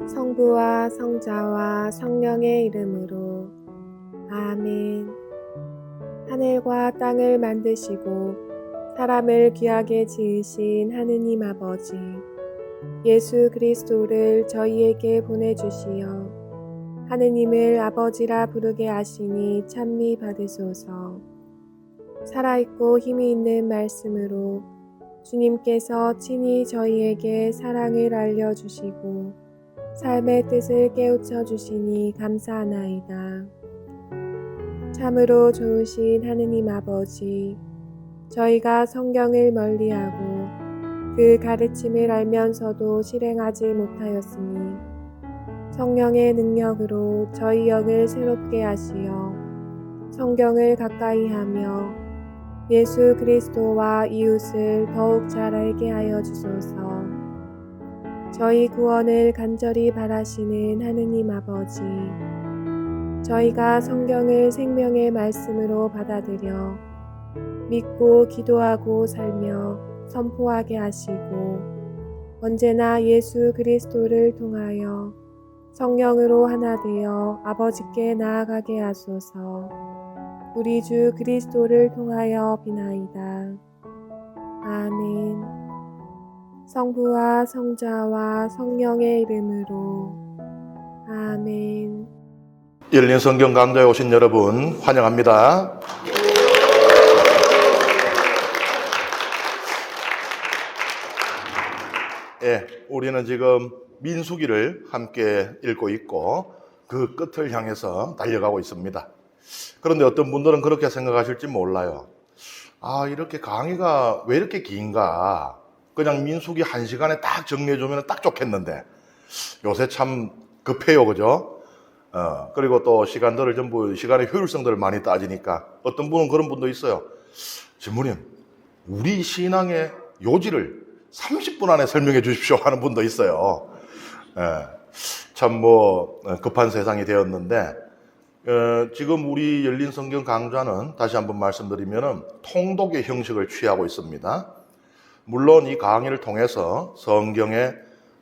성부와 성자와 성령의 이름으로 아멘. 하늘과 땅을 만드시고 사람을 귀하게 지으신 하느님 아버지, 예수 그리스도를 저희에게 보내주시어 하느님을 아버지라 부르게 하시니 찬미 받으소서. 살아있고 힘이 있는 말씀으로 주님께서 친히 저희에게 사랑을 알려주시고 삶의 뜻을 깨우쳐 주시니 감사하나이다. 참으로 좋으신 하느님 아버지, 저희가 성경을 멀리하고 그 가르침을 알면서도 실행하지 못하였으니 성령의 능력으로 저희 영을 새롭게 하시어 성경을 가까이 하며 예수 그리스도와 이웃을 더욱 잘 알게 하여 주소서. 저희 구원을 간절히 바라시는 하느님 아버지, 저희가 성경을 생명의 말씀으로 받아들여 믿고 기도하고 살며 선포하게 하시고 언제나 예수 그리스도를 통하여 성령으로 하나 되어 아버지께 나아가게 하소서. 우리 주 그리스도를 통하여 비나이다. 아멘. 성부와 성자와 성령의 이름으로 아멘. 열린 성경 강좌에 오신 여러분 환영합니다. 우리는 지금 민수기를 함께 읽고 있고 그 끝을 향해서 달려가고 있습니다. 그런데 어떤 분들은 그렇게 생각하실지 몰라요. 이렇게 강의가 왜 이렇게 긴가? 그냥 민수기 1시간에 딱 정리해주면 딱 좋겠는데 요새 참 급해요, 그죠? 그리고 또 시간들을 전부 시간의 효율성들을 많이 따지니까 어떤 분은 그런 분도 있어요. 신부님, 우리 신앙의 요지를 30분 안에 설명해 주십시오 하는 분도 있어요. 참 급한 세상이 되었는데 지금 우리 열린 성경 강좌는 다시 한번 말씀드리면은 통독의 형식을 취하고 있습니다. 물론 이 강의를 통해서 성경의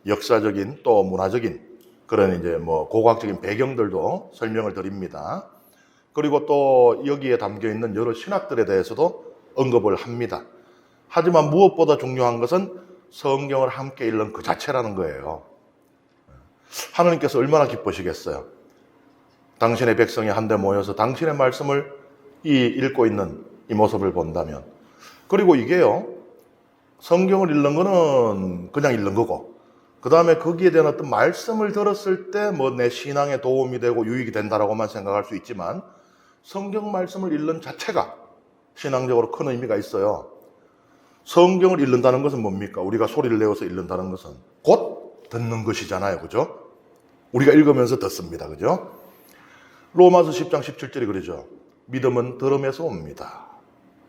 역사적인 또 문화적인 그런 고고학적인 배경들도 설명을 드립니다. 그리고 또 여기에 담겨 있는 여러 신학들에 대해서도 언급을 합니다. 하지만 무엇보다 중요한 것은 성경을 함께 읽는 그 자체라는 거예요. 하나님께서 얼마나 기쁘시겠어요. 당신의 백성이 한데 모여서 당신의 말씀을 읽고 있는 이 모습을 본다면. 그리고 이게요, 성경을 읽는 거는 그냥 읽는 거고, 그 다음에 거기에 대한 어떤 말씀을 들었을 때 내 신앙에 도움이 되고 유익이 된다라고만 생각할 수 있지만 성경 말씀을 읽는 자체가 신앙적으로 큰 의미가 있어요. 성경을 읽는다는 것은 뭡니까? 우리가 소리를 내어서 읽는다는 것은 곧 듣는 것이잖아요. 그죠? 우리가 읽으면서 듣습니다. 그죠? 로마서 10장 17절이 그러죠. 믿음은 들음에서 옵니다.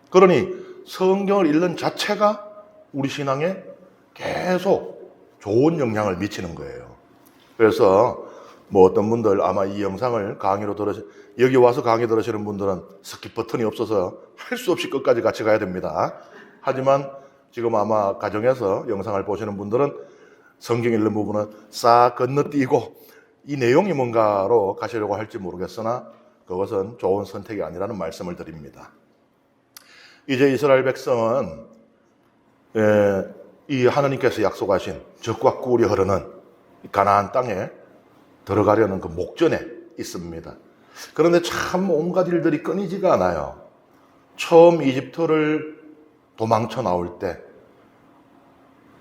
그러니 성경을 읽는 자체가 우리 신앙에 계속 좋은 영향을 미치는 거예요. 그래서 어떤 분들 아마 이 영상을 강의로 여기 와서 강의 들으시는 분들은 스킵 버튼이 없어서 할 수 없이 끝까지 같이 가야 됩니다. 하지만 지금 아마 가정에서 영상을 보시는 분들은 성경 읽는 부분은 싹 건너뛰고 이 내용이 뭔가로 가시려고 할지 모르겠으나 그것은 좋은 선택이 아니라는 말씀을 드립니다. 이제 이스라엘 백성은 이 하나님께서 약속하신 젖과 꿀이 흐르는 가나안 땅에 들어가려는 그 목전에 있습니다. 그런데 참 온갖 일들이 끊이지가 않아요. 처음 이집트를 도망쳐 나올 때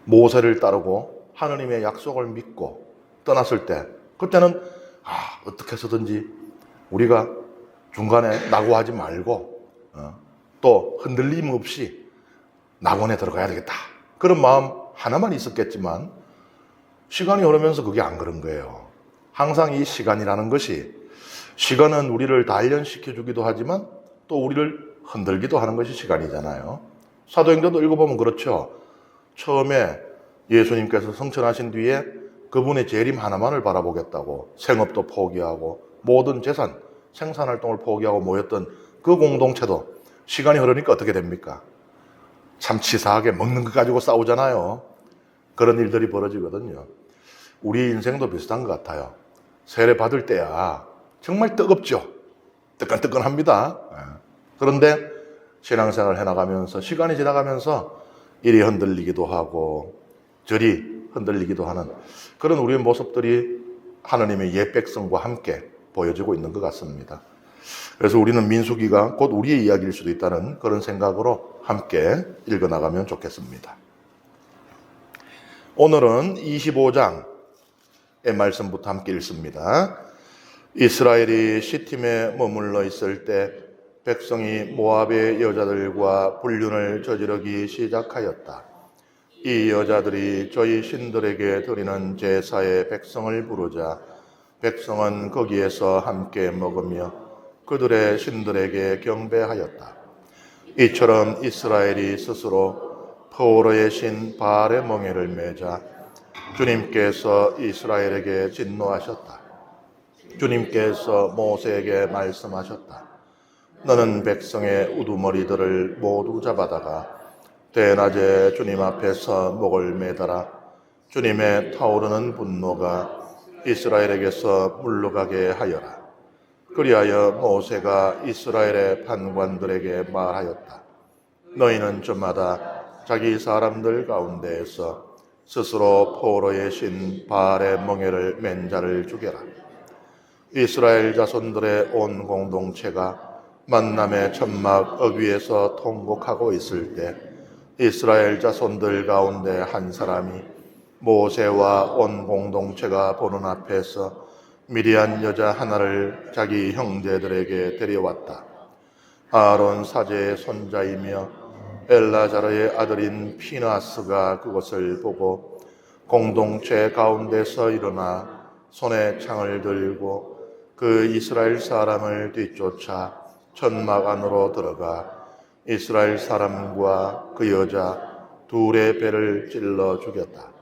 모세를 따르고 하나님의 약속을 믿고 떠났을 때 그때는 어떻게 해서든지 우리가 중간에 낙오하지 말고 또 흔들림 없이 낙원에 들어가야 되겠다. 그런 마음 하나만 있었겠지만 시간이 흐르면서 그게 안 그런 거예요. 항상 이 시간이라는 것이 시간은 우리를 단련시켜주기도 하지만 또 우리를 흔들기도 하는 것이 시간이잖아요. 사도행전도 읽어보면 그렇죠. 처음에 예수님께서 성천하신 뒤에 그분의 재림 하나만을 바라보겠다고 생업도 포기하고 모든 재산, 생산활동을 포기하고 모였던 그 공동체도 시간이 흐르니까 어떻게 됩니까? 참 치사하게 먹는 거 가지고 싸우잖아요. 그런 일들이 벌어지거든요. 우리 인생도 비슷한 것 같아요. 세례 받을 때야 정말 뜨겁죠. 뜨끈뜨끈합니다. 그런데 신앙생활을 해나가면서 시간이 지나가면서 이리 흔들리기도 하고 저리 흔들리기도 하는 그런 우리의 모습들이 하나님의 옛 백성과 함께 보여지고 있는 것 같습니다. 그래서 우리는 민수기가 곧 우리의 이야기일 수도 있다는 그런 생각으로 함께 읽어나가면 좋겠습니다. 오늘은 25장의 말씀부터 함께 읽습니다. 이스라엘이 시팀에 머물러 있을 때 백성이 모압의 여자들과 불륜을 저지르기 시작하였다. 이 여자들이 저희 신들에게 드리는 제사에 백성을 부르자 백성은 거기에서 함께 먹으며 그들의 신들에게 경배하였다. 이처럼 이스라엘이 스스로 포로의 신 바알의 멍에를 매자 주님께서 이스라엘에게 진노하셨다. 주님께서 모세에게 말씀하셨다. 너는 백성의 우두머리들을 모두 잡아다가 대낮에 주님 앞에서 목을 매달아 주님의 타오르는 분노가 이스라엘에게서 물러가게 하여라. 그리하여 모세가 이스라엘의 판관들에게 말하였다. 너희는 저마다 자기 사람들 가운데에서 스스로 포로의 신 바알의 멍에를 맨 자를 죽여라. 이스라엘 자손들의 온 공동체가 만남의 천막 어귀에서 통곡하고 있을 때 이스라엘 자손들 가운데 한 사람이 모세와 온 공동체가 보는 앞에서 미디안 여자 하나를 자기 형제들에게 데려왔다. 아론 사제의 손자이며 엘라자르의 아들인 피나스가 그것을 보고 공동체 가운데서 일어나 손에 창을 들고 그 이스라엘 사람을 뒤쫓아 천막 안으로 들어가 이스라엘 사람과 그 여자 둘의 배를 찔러 죽였다.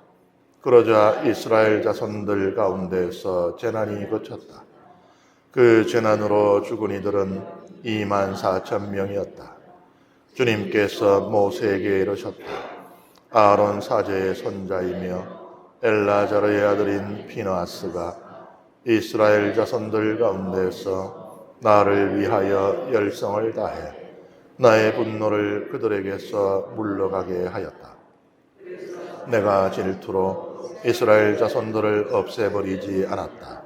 그러자 이스라엘 자손들 가운데서 재난이 그쳤다. 그 재난으로 죽은 이들은 24,000명이었다. 주님께서 모세에게 이르셨다. 아론 사제의 손자이며 엘라자르의 아들인 피나스가 이스라엘 자손들 가운데서 나를 위하여 열성을 다해 나의 분노를 그들에게서 물러가게 하였다. 내가 질투로 이스라엘 자손들을 없애버리지 않았다.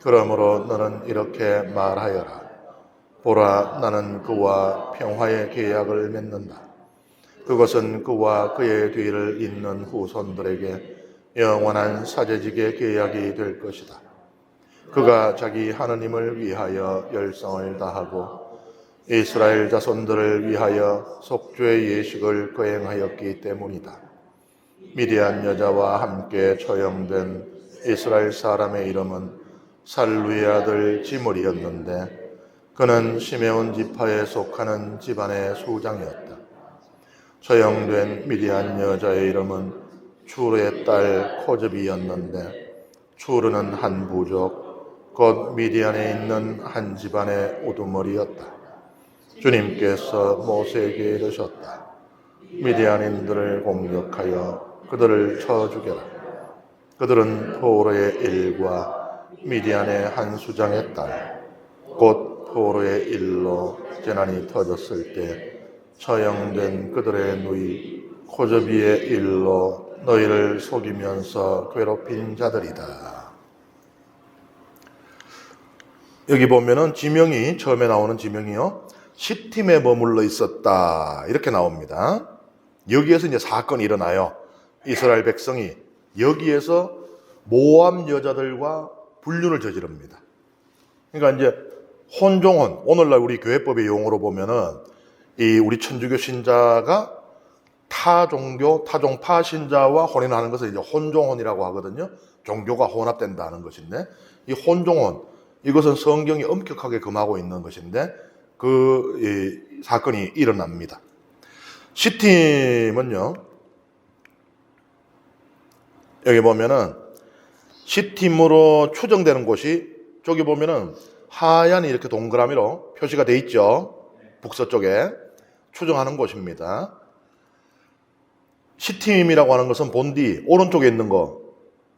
그러므로 너는 이렇게 말하여라. 보라, 나는 그와 평화의 계약을 맺는다. 그것은 그와 그의 뒤를 잇는 후손들에게 영원한 사제직의 계약이 될 것이다. 그가 자기 하느님을 위하여 열성을 다하고 이스라엘 자손들을 위하여 속죄의 예식을 거행하였기 때문이다. 미디안 여자와 함께 처형된 이스라엘 사람의 이름은 살루의 아들 지므리였는데 그는 시메온 지파에 속하는 집안의 수장이었다. 처형된 미디안 여자의 이름은 추르의 딸 코즈비였는데 추르는 한 부족 곧 미디안에 있는 한 집안의 우두머리였다. 주님께서 모세에게 이르셨다. 미디안인들을 공격하여 그들을 쳐 죽여라. 그들은 포로의 일과 미디안의 한 수장의 딸, 곧 포로의 일로 재난이 터졌을 때 처형된 그들의 누이 코저비의 일로 너희를 속이면서 괴롭힌 자들이다. 여기 보면은 지명이 처음에 나오는 지명이요. 시팀에 머물러 있었다. 이렇게 나옵니다. 여기에서 이제 사건이 일어나요. 이스라엘 백성이 여기에서 모압 여자들과 불륜을 저지릅니다. 그러니까 이제 혼종혼, 오늘날 우리 교회법의 용어로 보면은 이 우리 천주교 신자가 타 종교, 타종파 신자와 혼인하는 것을 이제 혼종혼이라고 하거든요. 종교가 혼합된다는 것인데 이 혼종혼, 이것은 성경이 엄격하게 금하고 있는 것인데 이 사건이 일어납니다. 시팀은요, 여기 보면은 시팀으로 추정되는 곳이 저기 보면은 하얀 이렇게 동그라미로 표시가 돼 있죠. 북서쪽에 추정하는 곳입니다. 시팀이라고 하는 것은 본디 오른쪽에 있는 거,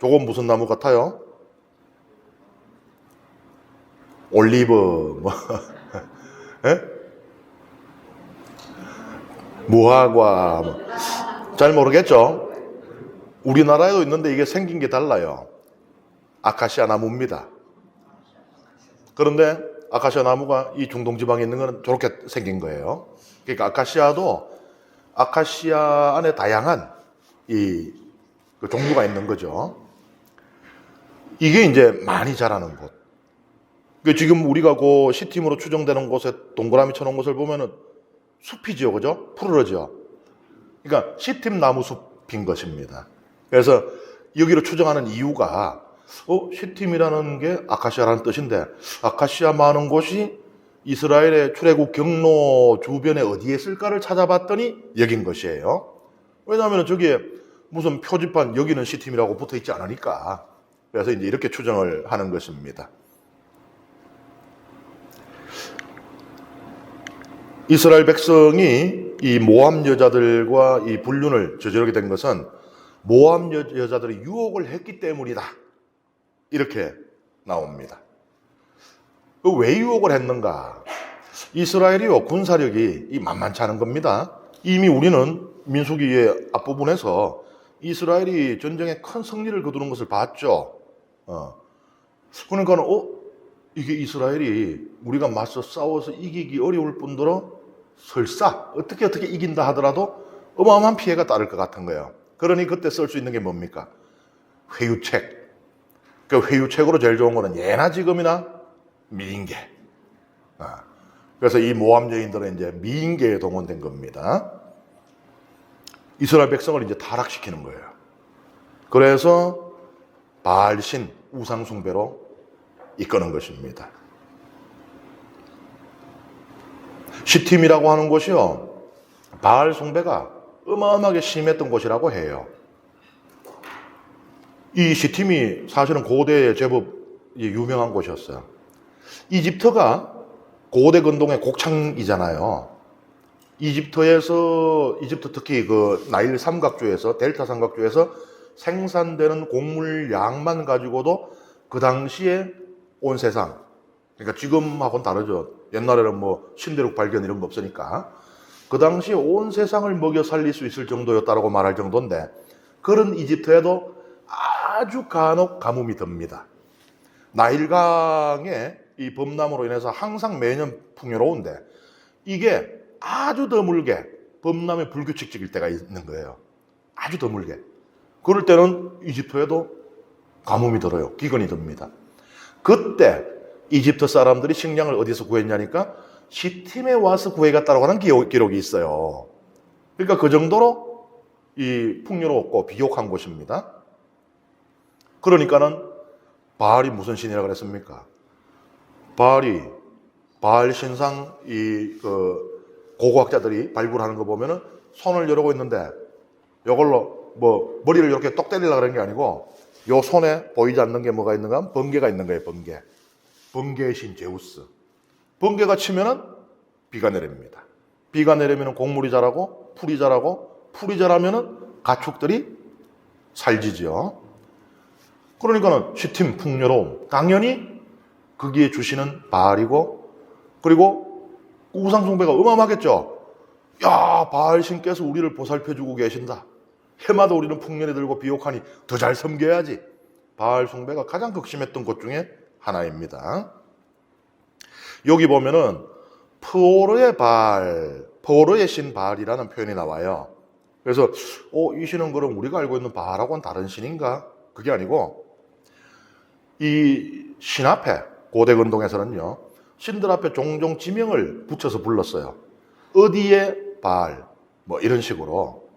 저건 무슨 나무 같아요? 올리브, 뭐, 예? 무화과, 뭐. 잘 모르겠죠? 우리나라에도 있는데 이게 생긴 게 달라요. 아카시아 나무입니다. 그런데 아카시아 나무가 이 중동 지방에 있는 건 저렇게 생긴 거예요. 그러니까 아카시아 안에 다양한 그 종류가 있는 거죠. 이게 이제 많이 자라는 곳. 지금 우리가 그 시팀으로 추정되는 곳에 동그라미 쳐놓은 곳을 보면은 숲이죠, 그죠? 푸르러져. 그러니까 시팀 나무 숲인 것입니다. 그래서 여기로 추정하는 이유가 시팀이라는 게 아카시아라는 뜻인데 아카시아 많은 곳이 이스라엘의 출애굽 경로 주변에 어디에 있을까를 찾아봤더니 여긴 것이에요. 왜냐하면 저기에 무슨 표지판 여기는 시팀이라고 붙어 있지 않으니까. 그래서 이제 이렇게 추정을 하는 것입니다. 이스라엘 백성이 이 모압 여자들과 이 불륜을 저지르게 된 것은 모압 여자들이 유혹을 했기 때문이다. 이렇게 나옵니다. 왜 유혹을 했는가? 이스라엘이요, 군사력이 만만치 않은 겁니다. 이미 우리는 민수기의 앞부분에서 이스라엘이 전쟁에 큰 승리를 거두는 것을 봤죠. 그러니까 이게 이스라엘이 우리가 맞서 싸워서 이기기 어려울 뿐더러 설사 어떻게 이긴다 하더라도 어마어마한 피해가 따를 것 같은 거예요. 그러니 그때 쓸 수 있는 게 뭡니까? 회유책. 그 회유책으로 제일 좋은 거는 예나 지금이나 미인계. 그래서 이 모압 여인들은 이제 미인계에 동원된 겁니다. 이스라엘 백성을 이제 타락시키는 거예요. 그래서 바알신 우상 숭배로 이끄는 것입니다. 시팀이라고 하는 곳이요, 바알 숭배가 어마어마하게 심했던 곳이라고 해요. 이 시팀이 사실은 고대에 제법 유명한 곳이었어요. 이집트가 고대 근동의 곡창이잖아요. 이집트 특히 그 나일 삼각주에서, 델타 삼각주에서 생산되는 곡물 양만 가지고도 그 당시에 온 세상, 그러니까 지금하고는 다르죠. 옛날에는 뭐 신대륙 발견 이런 거 없으니까 그 당시에 온 세상을 먹여 살릴 수 있을 정도였다라고 말할 정도인데, 그런 이집트에도 아주 간혹 가뭄이 듭니다. 나일강의 이 범람으로 인해서 항상 매년 풍요로운데 이게 아주 드물게 범람의 불규칙적일 때가 있는 거예요. 아주 드물게. 그럴 때는 이집트에도 가뭄이 들어요. 기근이 듭니다. 그때 이집트 사람들이 식량을 어디서 구했냐니까 시팀에 와서 구해갔다고 하는 기록이 있어요. 그러니까 그 정도로 이 풍요롭고 비옥한 곳입니다. 그러니까는 바알이 무슨 신이라 그랬습니까? 바알 신상 고고학자들이 발굴하는 거 보면은 손을 이러고 있는데 이걸로 뭐 머리를 이렇게 똑 때리려고 그런 게 아니고 요 손에 보이지 않는 게 뭐가 있는가 하면 번개가 있는 거예요. 번개의 신 제우스. 번개가 치면은 비가 내립니다. 비가 내리면은 곡물이 자라고 풀이 자라면은 가축들이 살지죠. 그러니까는 시팀 풍요로움, 당연히 거기에 주시는 바알이고, 그리고 우상숭배가 어마어마하겠죠. 야, 바알 신께서 우리를 보살펴주고 계신다. 해마다 우리는 풍년이 들고 비옥하니 더 잘 섬겨야지. 바알 숭배가 가장 극심했던 것 중에 하나입니다. 여기 보면은 포로의 신 바알이라는 표현이 나와요. 그래서 이 신은 그럼 우리가 알고 있는 바알하고는 다른 신인가? 그게 아니고 이 신 앞에 고대 근동에서는요, 신들 앞에 종종 지명을 붙여서 불렀어요. 어디에 바알, 뭐 이런 식으로.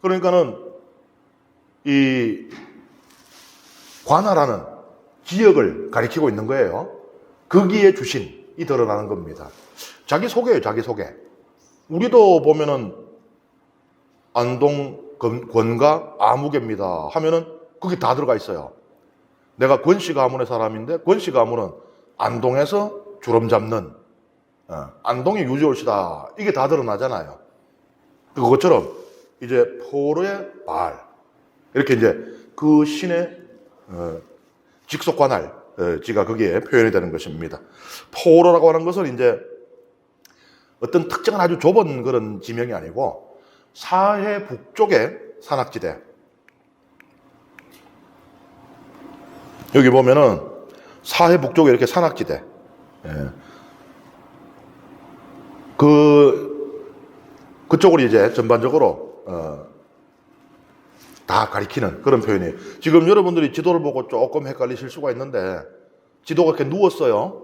그러니까는 이 관하라는 지역을 가리키고 있는 거예요. 거기에 주신이 드러나는 겁니다. 자기소개예요, 자기소개. 우리도 보면은 안동 권가 아무개입니다 하면은 거기 다 들어가 있어요. 내가 권씨 가문의 사람인데 권씨 가문은 안동에서 주름 잡는 안동의 유지올시다. 이게 다 드러나잖아요. 그것처럼 이제 포로의 바알, 이렇게 이제 그 신의 직속 관할지가 거기에 표현이 되는 것입니다. 포로라고 하는 것은 이제 어떤 특정한 아주 좁은 그런 지명이 아니고 사해 북쪽의 산악지대. 여기 보면은 사해 북쪽에 이렇게 산악지대. 그쪽을 이제 전반적으로 다 가리키는 그런 표현이에요. 지금 여러분들이 지도를 보고 조금 헷갈리실 수가 있는데 지도가 이렇게 누웠어요.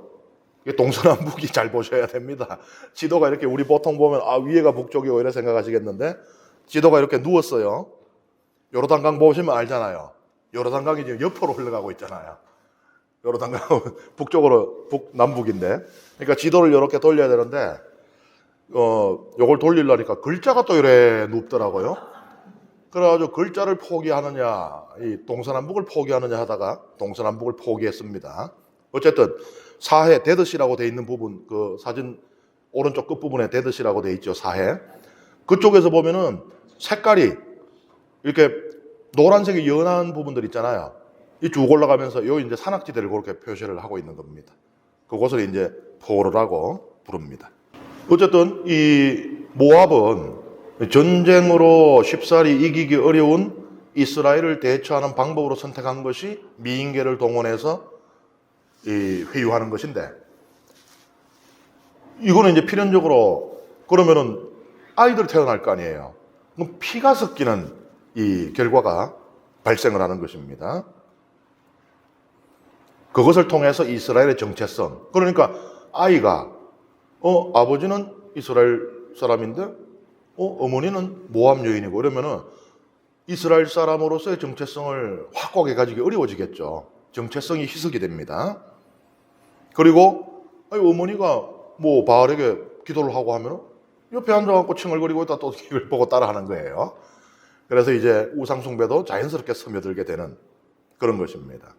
동서남북이 잘 보셔야 됩니다. 지도가 이렇게 우리 보통 보면 위에가 북쪽이고 이래 생각하시겠는데 지도가 이렇게 누웠어요. 요르단강 보시면 알잖아요. 요르단강이 지금 옆으로 흘러가고 있잖아요. 요르단강 북쪽으로 남북인데 그러니까 지도를 이렇게 돌려야 되는데 요걸 돌리려니까 글자가 또 이래 눕더라고요. 그래가지고 글자를 포기하느냐, 이 동서남북을 포기하느냐 하다가 동서남북을 포기했습니다. 어쨌든 사해 대드시라고 돼 있는 부분, 그 사진 오른쪽 끝부분에 대드시라고 돼 있죠, 사해. 그쪽에서 보면은 색깔이 이렇게 노란색이 연한 부분들 있잖아요. 이 쭉 올라가면서 요 이제 산악지대를 그렇게 표시를 하고 있는 겁니다. 그곳을 이제 포로라고 부릅니다. 어쨌든 이 모압은 전쟁으로 쉽사리 이기기 어려운 이스라엘을 대처하는 방법으로 선택한 것이 미인계를 동원해서 회유하는 것인데, 이거는 이제 필연적으로 그러면은 아이들 태어날 거 아니에요. 그럼 피가 섞이는 이 결과가 발생을 하는 것입니다. 그것을 통해서 이스라엘의 정체성, 그러니까 아이가 아버지는 이스라엘 사람인데 어머니는 모압 여인이고 이러면은 이스라엘 사람으로서의 정체성을 확고하게 가지기 어려워지겠죠. 정체성이 희석이 됩니다. 그리고 어머니가 뭐 바알에게 기도를 하고 하면 옆에 앉아갖고 칭얼거리고 있다 또 이걸 보고 따라하는 거예요. 그래서 이제 우상숭배도 자연스럽게 스며들게 되는 그런 것입니다.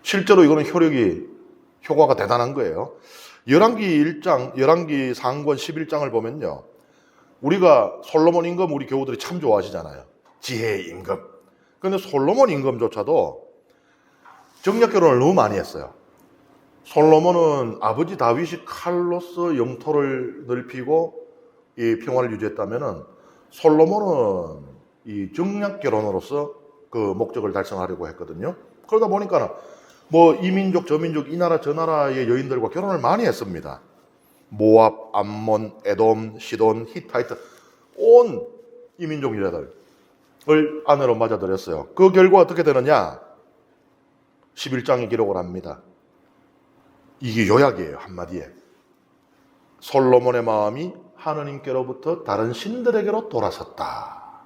실제로 이거는 효과가 대단한 거예요. 열왕기 상권 11장을 보면요. 우리가 솔로몬 임금 우리 교우들이 참 좋아하시잖아요. 지혜의 임금. 그런데 솔로몬 임금조차도 정략 결혼을 너무 많이 했어요. 솔로몬은 아버지 다윗이 칼로서 영토를 넓히고 이 평화를 유지했다면은 솔로몬은 이 정략 결혼으로서 그 목적을 달성하려고 했거든요. 그러다 보니까 뭐 이민족 저민족 이 나라 저 나라의 여인들과 결혼을 많이 했습니다. 모압, 암몬, 에돔, 시돈, 히타이트 온 이민족 여자들을 아내로 맞아들였어요. 그 결과 어떻게 되느냐? 11장이 기록을 합니다. 이게 요약이에요, 한마디에. 솔로몬의 마음이 하느님께로부터 다른 신들에게로 돌아섰다.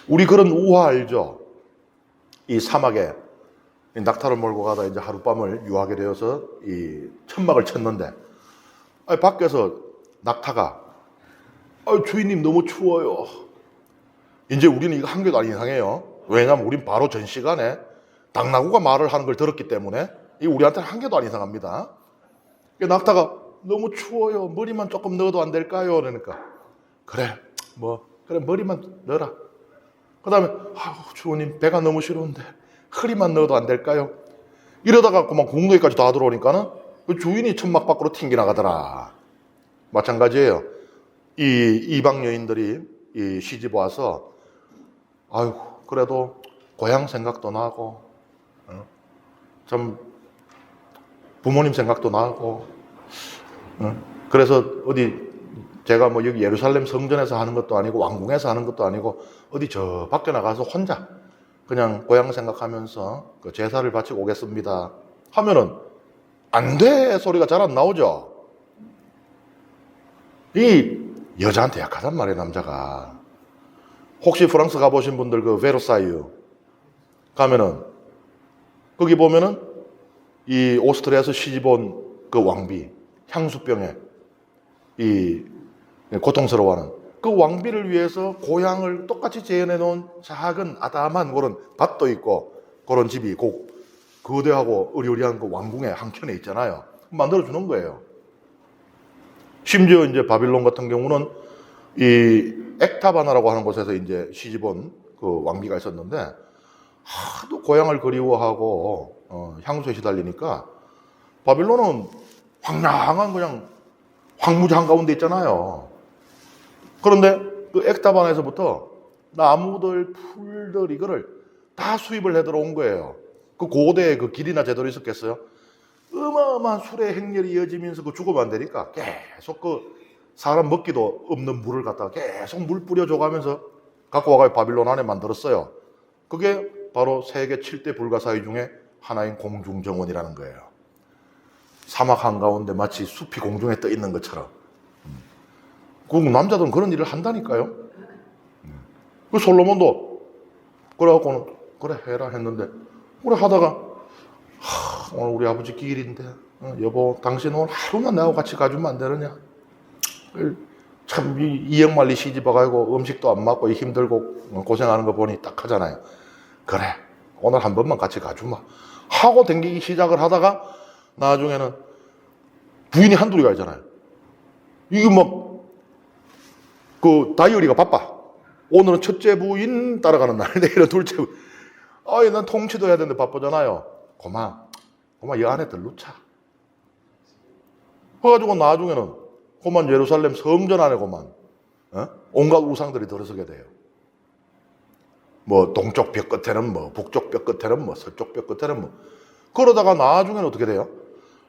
우리 그런 우화 알죠? 이 사막에 낙타를 몰고 가다 이제 하룻밤을 유하게 되어서 이 천막을 쳤는데 밖에서 낙타가 주인님 너무 추워요. 이제 우리는 이거 한 개도 안 이상해요. 왜냐하면 우린 바로 전 시간에 당나귀가 말을 하는 걸 들었기 때문에 우리한테는 한 개도 안 이상합니다. 낙타가 너무 추워요. 머리만 조금 넣어도 안 될까요? 그러니까 그래 머리만 넣어라. 그 다음에 주님 배가 너무 싫은데 허리만 넣어도 안 될까요? 이러다가 그만 공동에까지 다 들어오니까는 주인이 천막 밖으로 튕겨 나가더라. 마찬가지예요. 이 이방 여인들이 이 시집 와서 그래도 고향 생각도 나고 좀 부모님 생각도 나고 그래서 어디 제가 뭐 여기 예루살렘 성전에서 하는 것도 아니고 왕궁에서 하는 것도 아니고 어디 저 밖에 나가서 혼자 그냥 고향 생각하면서 그 제사를 바치고 오겠습니다 하면은 안 돼 소리가 잘 안 나오죠. 이 여자한테 약하단 말이에요, 남자가. 혹시 프랑스 가보신 분들 그 베르사유 가면은 거기 보면은 이 오스트리아에서 시집 온 그 왕비 향수병에 이 고통스러워하는 그 왕비를 위해서 고향을 똑같이 재현해 놓은 작은 아담한 그런 밭도 있고 그런 집이 거대하고 으리으리한 그 왕궁의 한켠에 있잖아요. 만들어 주는 거예요. 심지어 이제 바빌론 같은 경우는 이 액타바나라고 하는 곳에서 이제 시집 온 그 왕비가 있었는데 하도 고향을 그리워하고 향수에 시달리니까 바빌론은 황량한 그냥 황무지 한가운데 있잖아요. 그런데 그 엑다방에서부터 나무들, 풀들 이거를 다 수입을 해 들어온 거예요. 그 고대에 그 길이나 제대로 있었겠어요? 어마어마한 수레 행렬이 이어지면서 그 죽으면 안 되니까 계속 그 사람 먹기도 없는 물을 갖다가 계속 물 뿌려줘가면서 갖고 와가지고 바빌론 안에 만들었어요. 그게 바로 세계 7대 불가사의 중에 하나인 공중정원이라는 거예요. 사막 한가운데 마치 숲이 공중에 떠 있는 것처럼. 그 남자들은 그런 일을 한다니까요. 그 솔로몬도 그래갖고는 그래 해라 했는데 그래 하다가 오늘 우리 아버지 기일인데 여보 당신 오늘 하루만 나하고 같이 가주면 안 되느냐. 참 이역만리 시집 와가지고 음식도 안 맞고 힘들고 고생하는 거 보니 딱 하잖아요. 그래 오늘 한 번만 같이 가주마 하고 댕기기 시작을 하다가 나중에는 부인이 한둘이가 있잖아요. 이게 막 그 다이어리가 바빠. 오늘은 첫째 부인 따라가는 날, 내일은 둘째 부인. 아이, 난 통치도 해야 되는데 바쁘잖아요. 고마 이 안에 들루차. 그래가지고 나중에는 고만 예루살렘 성전 안에 고만 온갖 우상들이 들어서게 돼요. 뭐 동쪽 벽 끝에는 뭐 북쪽 벽 끝에는 뭐 서쪽 벽 끝에는 뭐 그러다가 나중에는 어떻게 돼요?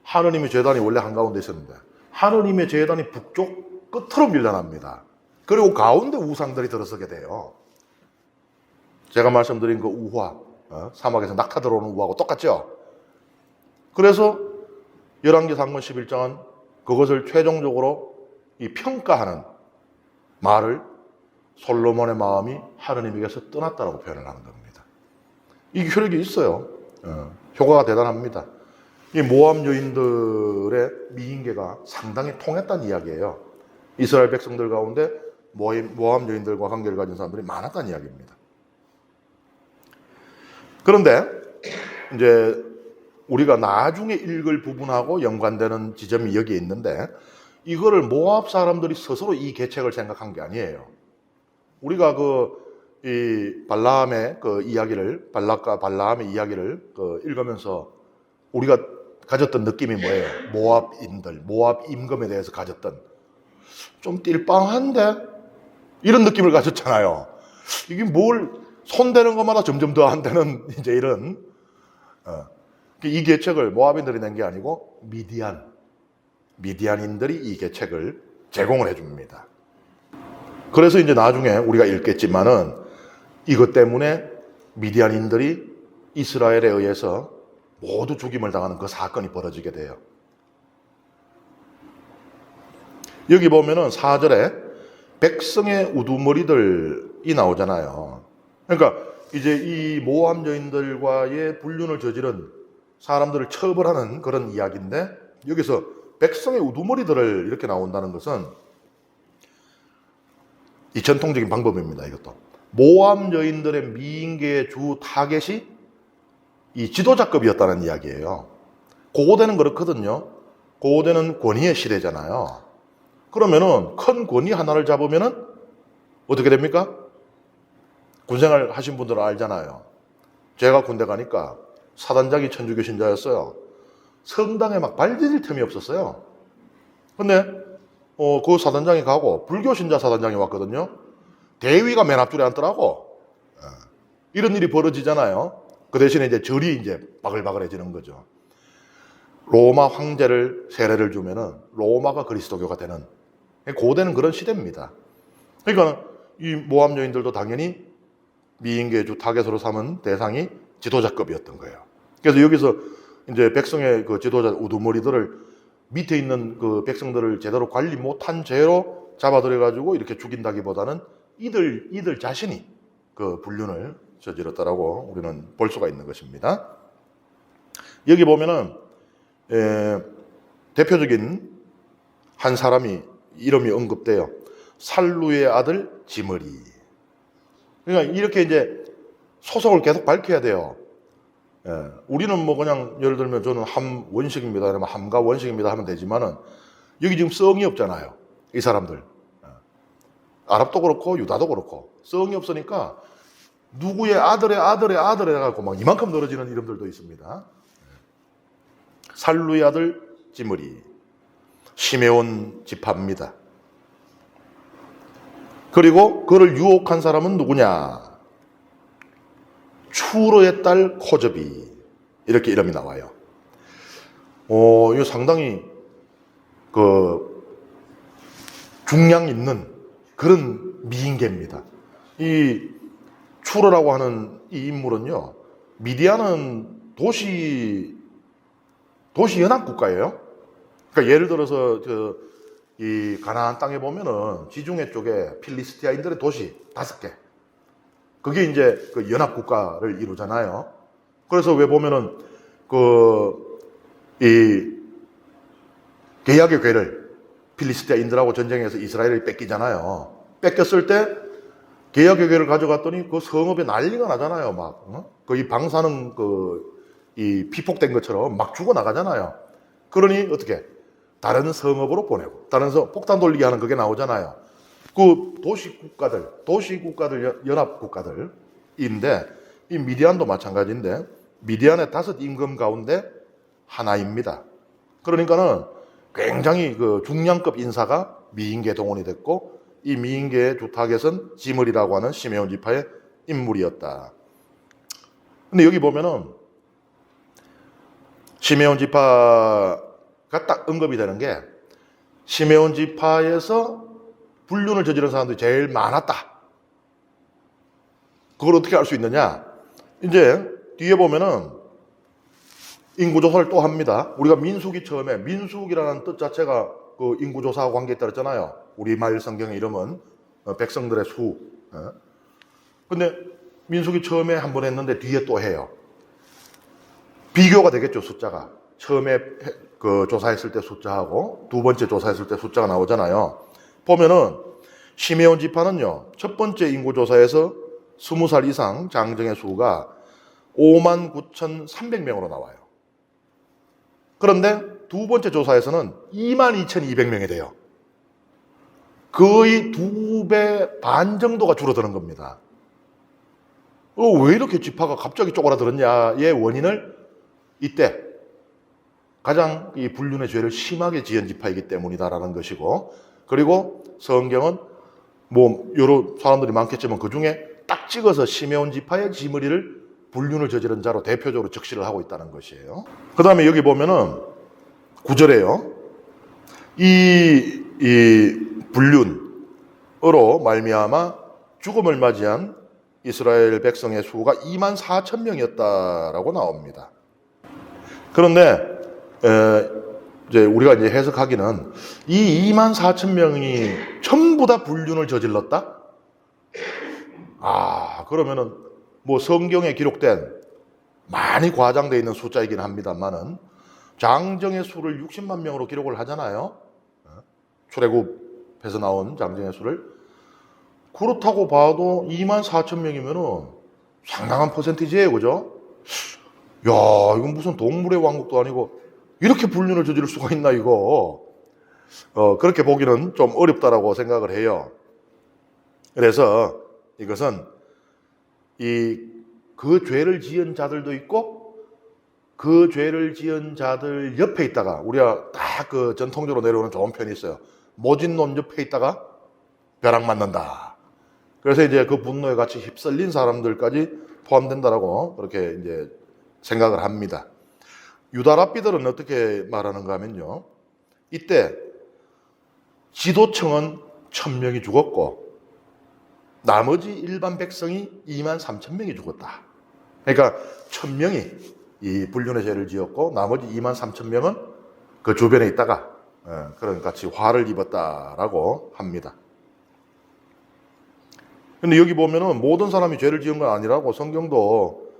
하느님의 제단이 원래 한가운데 있었는데 하느님의 제단이 북쪽 끝으로 밀려납니다. 그리고 가운데 우상들이 들어서게 돼요. 제가 말씀드린 그 우화, 사막에서 낙타 들어오는 우화하고 똑같죠? 그래서 열왕기 상권 11장은 그것을 최종적으로 이 평가하는 말을 솔로몬의 마음이 하느님에게서 떠났다고 표현을 하는 겁니다. 이 효력이 있어요. 효과가 대단합니다. 이 모압 여인들의 미인계가 상당히 통했다는 이야기예요. 이스라엘 백성들 가운데 모압 여인들과 관계를 가진 사람들이 많았다는 이야기입니다. 그런데 이제 우리가 나중에 읽을 부분하고 연관되는 지점이 여기에 있는데 이거를 모압 사람들이 스스로 이 계책을 생각한 게 아니에요. 우리가 이 발라함의 그 이야기를 발락과 발라함의 이야기를 읽으면서 우리가 가졌던 느낌이 뭐예요? 모압인들, 모압 임금에 대해서 가졌던 좀 띨빵한데 이런 느낌을 가졌잖아요. 이게 뭘 손대는 것마다 점점 더 안 되는 이제 이런 이 계책을 모압인들이 낸 게 아니고 미디안인들이 이 계책을 제공을 해줍니다. 그래서 이제 나중에 우리가 읽겠지만은 이것 때문에 미디안인들이 이스라엘에 의해서 모두 죽임을 당하는 그 사건이 벌어지게 돼요. 여기 보면은 4절에 백성의 우두머리들이 나오잖아요. 그러니까 이제 이 모압 여인들과의 불륜을 저지른 사람들을 처벌하는 그런 이야기인데 여기서 백성의 우두머리들을 이렇게 나온다는 것은 이 전통적인 방법입니다. 이것도 모압 여인들의 미인계의 주 타겟이 이 지도자급이었다는 이야기예요. 고대는 그렇거든요. 고대는 권위의 시대잖아요. 그러면은 큰 권위 하나를 잡으면은 어떻게 됩니까? 군생활 하신 분들은 알잖아요. 제가 군대 가니까 사단장이 천주교 신자였어요. 성당에 막 발디딜 틈이 없었어요. 근데 그 사단장이 가고 불교 신자 사단장이 왔거든요. 대위가 맨 앞줄에 앉더라고. 이런 일이 벌어지잖아요. 그 대신에 이제 절이 이제 바글바글해지는 거죠. 로마 황제를 세례를 주면은 로마가 그리스도교가 되는 고대는 그런 시대입니다. 그러니까 이 모압 여인들도 당연히 미인계의 주 타겟으로 삼은 대상이 지도자급이었던 거예요. 그래서 여기서 이제 백성의 그 지도자 우두머리들을 밑에 있는 그 백성들을 제대로 관리 못한 죄로 잡아들여가지고 이렇게 죽인다기보다는 이들 자신이 그 불륜을 저질렀다라고 우리는 볼 수가 있는 것입니다. 여기 보면은 대표적인 한 사람이 이름이 언급돼요. 살루의 아들 지므리. 그러니까 이렇게 이제 소속을 계속 밝혀야 돼요. 우리는 뭐 그냥 예를 들면 저는 함 원식입니다. 그러면 함가 원식입니다 하면 되지만은 여기 지금 성이 없잖아요. 이 사람들. 아랍도 그렇고 유다도 그렇고 성이 없으니까 누구의 아들의 아들의 아들 해갖고 막 이만큼 늘어지는 이름들도 있습니다. 살루의 아들 지므리, 시메온 지파입니다. 그리고 그를 유혹한 사람은 누구냐? 추로의 딸 코저비. 이렇게 이름이 나와요. 이거 상당히 중량 있는 그런 미인계입니다. 이 추로라고 하는 이 인물은요, 미디안은 도시 연합 국가예요. 그러니까 예를 들어서 이 가나안 땅에 보면은 지중해 쪽에 필리스티아인들의 도시 5개. 그게 이제 그 연합 국가를 이루잖아요. 그래서 왜 보면은 이 계약의 괴를 필리스티아인들하고 전쟁에서 이스라엘이 뺏기잖아요. 뺏겼을 때 계약의 괴를 가져갔더니 그 성읍에 난리가 나잖아요. 막 거의 방사능 이 피폭된 것처럼 막 죽어 나가잖아요. 그러니 어떻게 다른 성읍으로 보내고 다른 폭탄 돌리게 하는 그게 나오잖아요. 그 도시국가들 연합 국가들인데 이 미디안도 마찬가지인데 미디안의 5 임금 가운데 하나입니다. 그러니까는 굉장히 중량급 인사가 미인계 동원이 됐고 이 미인계의 주 타겟은 지므리라고 하는 시메온 지파의 인물이었다. 근데 여기 보면은 시메온 지파가 딱 언급이 되는 게 시메온 지파에서 불륜을 저지른 사람들이 제일 많았다. 그걸 어떻게 알 수 있느냐? 이제 뒤에 보면은 인구조사를 또 합니다. 우리가 민수기 처음에 민수기라는 뜻 자체가 그 인구조사와 관계있다 그랬잖아요. 우리말 성경의 이름은 백성들의 수. 근데 민수기 처음에 한 번 했는데 뒤에 또 해요. 비교가 되겠죠, 숫자가. 처음에 조사했을 때 숫자하고 두 번째 조사했을 때 숫자가 나오잖아요. 보면은 시메온 지파는요, 첫 번째 인구조사에서 20살 이상 장정의 수가 59,300명으로 나와요. 그런데 두 번째 조사에서는 22,200명이 돼요. 거의 2배 반 정도가 줄어드는 겁니다. 왜 이렇게 지파가 갑자기 쪼그라들었냐의 원인을 이때 가장 이 불륜의 죄를 심하게 지은 지파이기 때문이다라는 것이고, 그리고 성경은 여러 사람들이 많겠지만 그 중에 딱 찍어서 시메온 지파의 지므리를 불륜을 저지른 자로 대표적으로 적시를 하고 있다는 것이에요. 그 다음에 여기 보면은 9절에요. 이 불륜으로 말미암아 죽음을 맞이한 이스라엘 백성의 수가 24,000명이었다라고 나옵니다. 그런데 이제 우리가 이제 해석하기는 이 24,000명이 전부 다 불륜을 저질렀다? 그러면은 성경에 기록된 많이 과장되어 있는 숫자이긴 합니다만은 장정의 수를 60만 명으로 기록을 하잖아요. 출애굽에서 나온 장정의 수를. 그렇다고 봐도 24,000명이면은 상당한 퍼센티지예요, 그죠? 야, 이건 무슨 동물의 왕국도 아니고 이렇게 불륜을 저지를 수가 있나 이거. 그렇게 보기는 좀 어렵다라고 생각을 해요. 그래서 이것은 그 죄를 지은 자들도 있고 그 죄를 지은 자들 옆에 있다가 우리가 딱 전통적으로 내려오는 좋은 편이 있어요. 모진논 옆에 있다가 벼락 맞는다. 그래서 이제 그 분노에 같이 휩쓸린 사람들까지 포함된다라고 그렇게 이제 생각을 합니다. 유다 랍비들은 어떻게 말하는가 하면요. 이때 지도층은 1,000명이 죽었고 나머지 일반 백성이 23,000명이 죽었다. 그러니까 1,000명이 이 불륜의 죄를 지었고 나머지 23,000명은 그 주변에 있다가 그런 같이 화를 입었다라고 합니다. 근데 여기 보면은 모든 사람이 죄를 지은 건 아니라고 성경도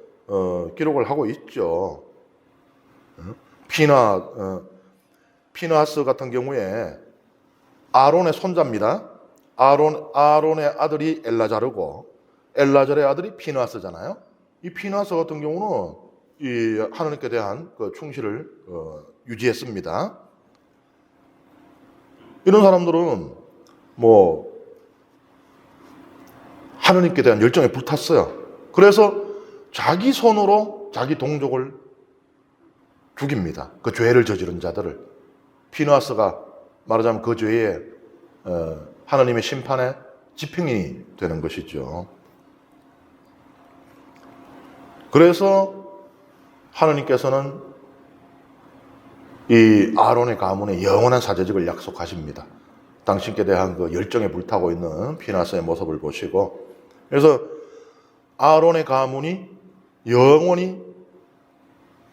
기록을 하고 있죠. 피느하스 같은 경우에 아론의 손자입니다. 아론의 아들이 엘라자르고 엘라자르의 아들이 피느하스잖아요. 이 피느하스 같은 경우는 이 하나님께 대한 그 충실을 유지했습니다. 이런 사람들은 하나님께 대한 열정에 불탔어요. 그래서 자기 손으로 자기 동족을 죽입니다. 그 죄를 저지른 자들을. 피느하스가 말하자면 그 죄에 하나님의 심판의 집행인이 되는 것이죠. 그래서 하나님께서는 이 아론의 가문에 영원한 사제직을 약속하십니다. 당신께 대한 그 열정에 불타고 있는 피느하스의 모습을 보시고, 그래서 아론의 가문이 영원히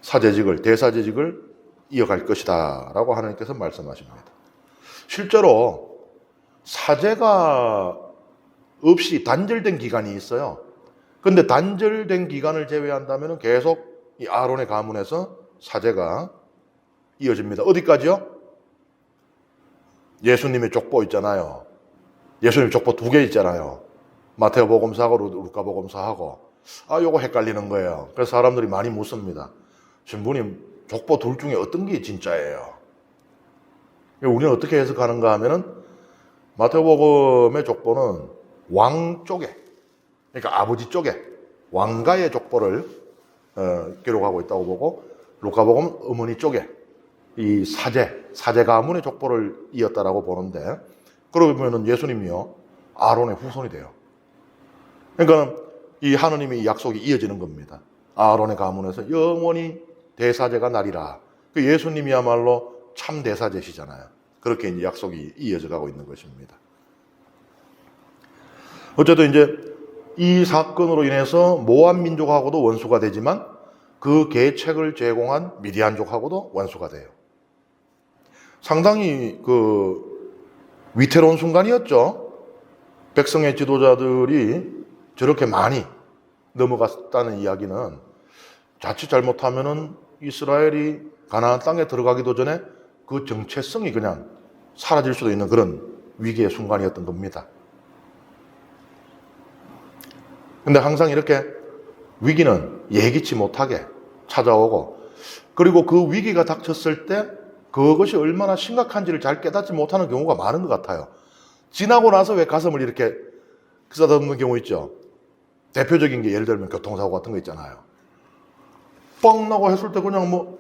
사제직을, 대사제직을 이어갈 것이다 라고 하나님께서 말씀하십니다. 실제로 사제가 없이 단절된 기간이 있어요. 근데 단절된 기간을 제외한다면 계속 이 아론의 가문에서 사제가 이어집니다. 어디까지요? 예수님의 족보 있잖아요. 예수님의 족보 2개 있잖아요. 마태오 복음서하고 루카 복음서하고. 요거 헷갈리는 거예요. 그래서 사람들이 많이 묻습니다. 신부님, 족보 둘 중에 어떤 게 진짜예요? 우리는 어떻게 해석하는가 하면은 마태오 복음의 족보는 왕 쪽에, 그러니까 아버지 쪽에 왕가의 족보를 기록하고 있다고 보고, 루카 복음 어머니 쪽에 이 사제 가문의 족보를 이었다라고 보는데, 그러면은 예수님이요 아론의 후손이 돼요. 그러니까 이 하느님의 약속이 이어지는 겁니다. 아론의 가문에서 영원히 대사제가 나리라. 그 예수님이야말로 참 대사제시잖아요. 그렇게 이제 약속이 이어져 가고 있는 것입니다. 어쨌든 이제 이 사건으로 인해서 모압 민족하고도 원수가 되지만 그 계책을 제공한 미디안족하고도 원수가 돼요. 상당히 그 위태로운 순간이었죠. 백성의 지도자들이 저렇게 많이 넘어갔다는 이야기는 자칫 잘못하면은 이스라엘이 가나안 땅에 들어가기도 전에 그 정체성이 그냥 사라질 수도 있는 그런 위기의 순간이었던 겁니다. 근데 항상 이렇게 위기는 예기치 못하게 찾아오고, 그리고 그 위기가 닥쳤을 때 그것이 얼마나 심각한지를 잘 깨닫지 못하는 경우가 많은 것 같아요. 지나고 나서 왜 가슴을 이렇게 쓰다듬는 경우 있죠. 대표적인 게 예를 들면 교통사고 같은 거 있잖아요. 빵 나고 했을 때 그냥